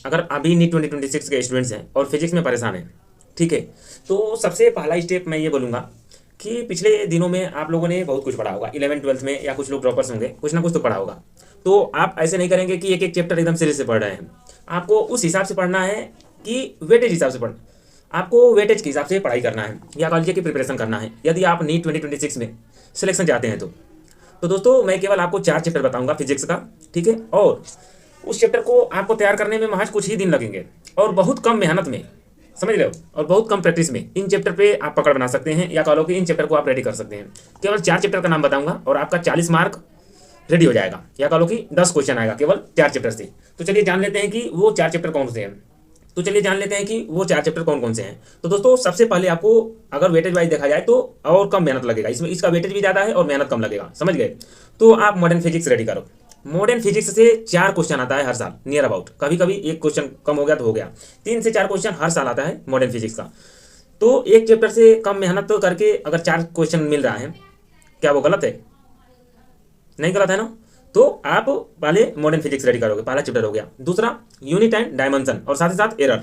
अगर अभी नीट 2026 के स्टूडेंट्स हैं और फिजिक्स में परेशान हैं, ठीक है, तो सबसे पहला स्टेप मैं ये बोलूँगा कि पिछले दिनों में आप लोगों ने बहुत कुछ पढ़ा होगा 11th-12th में, या कुछ लोग ड्रॉपर्स होंगे, कुछ ना कुछ तो पढ़ा होगा। तो आप ऐसे नहीं करेंगे कि एक एक चैप्टर एकदम सिरे से पढ़ रहे हैं। आपको उस हिसाब से पढ़ना है कि वेटेज हिसाब से आपको वेटेज के हिसाब से पढ़ाई करना है या कॉलेज की प्रिपरेशन करना है, यदि आप नीट 2026 में सिलेक्शन चाहते हैं तो दोस्तों मैं केवल आपको 4 चैप्टर बताऊंगा फिजिक्स का, ठीक है, और उस चैप्टर को आपको तैयार करने में महज कुछ ही दिन लगेंगे और बहुत कम मेहनत में, समझ रहे हो, और बहुत कम प्रैक्टिस में इन चैप्टर पे आप पकड़ बना सकते हैं, या कह लो कि इन चैप्टर को आप रेडी कर सकते हैं। केवल 4 चैप्टर का नाम बताऊंगा और आपका 40 मार्क रेडी हो जाएगा, या कह लो कि 10 क्वेश्चन आएगा केवल 4 चैप्टर से। तो चलिए जान लेते हैं कि वो 4 चैप्टर कौन से हैं। तो दोस्तों सबसे पहले आपको अगर वेटेज वाइज देखा जाए तो और कम मेहनत लगेगा, इसमें इसका वेटेज भी ज़्यादा है और मेहनत कम लगेगा, समझ गए। तो आप मॉडर्न फिजिक्स रेडी करो। मॉडर्न फिजिक्स से 4 क्वेश्चन आता है हर साल, नियर अबाउट, कभी कभी एक क्वेश्चन कम हो गया तो हो गया, 3 से 4 क्वेश्चन हर साल आता है मॉडर्न फिजिक्स का। तो एक चैप्टर से कम मेहनत करके अगर 4 क्वेश्चन मिल रहा है, क्या वो गलत है? नहीं गलत है ना। तो आप पहले मॉडर्न फिजिक्स रेडी करोगे, पहला चैप्टर हो गया। दूसरा यूनिट एंड डायमेंशन और साथ ही साथ एरर,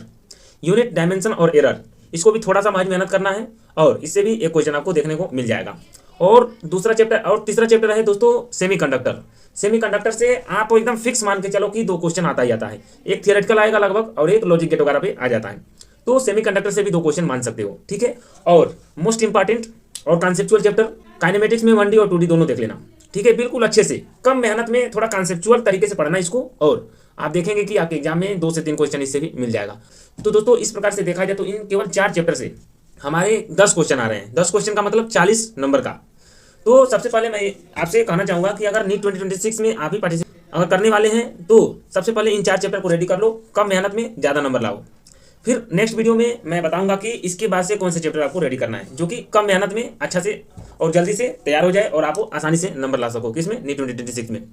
यूनिट डायमेंशन और एरर, इसको भी थोड़ा सा महज मेहनत करना है और इससे भी एक क्वेश्चन आपको देखने को मिल जाएगा। और दूसरा चैप्टर और तीसरा चैप्टर है दोस्तों सेमीकंडक्टर। सेमीकंडक्टर से आप एकदम फिक्स मान के चलो कि 2 क्वेश्चन आता ही आता है, एक थियोरेटिकल आएगा लगभग और एक लॉजिक गेट वगैरह पे आ जाता है। तो सेमीकंडक्टर से भी 2 क्वेश्चन मान सकते हो, ठीक है। और मोस्ट इंपॉर्टेंट और कॉन्सेप्चुअल चैप्टर काइनेमेटिक्स में 1D और 2D दोनों देख लेना, ठीक है, बिल्कुल अच्छे से, कम मेहनत में थोड़ा कॉन्सेप्चुअल तरीके से पढ़ना इसको, और आप देखेंगे कि आपके एग्जाम में 2 से 3 क्वेश्चन इससे भी मिल जाएगा। तो दोस्तों इस प्रकार से देखा जाए तो इन केवल 4 चैप्टर से हमारे 10 क्वेश्चन आ रहे हैं। 10 क्वेश्चन का मतलब 40 नंबर का। तो सबसे पहले मैं आपसे कहना चाहूँगा कि अगर नीट 2026 में आप ही पार्टिसिपेट अगर करने वाले हैं तो सबसे पहले इन 4 चैप्टर को रेडी कर लो, कम मेहनत में ज़्यादा नंबर लाओ। फिर नेक्स्ट वीडियो में मैं बताऊंगा कि इसके बाद से कौन से चैप्टर आपको रेडी करना है जो कि कम मेहनत में अच्छा से और जल्दी से तैयार हो जाए और आप आसानी से नंबर ला सको किसमें, नीट 2026 में।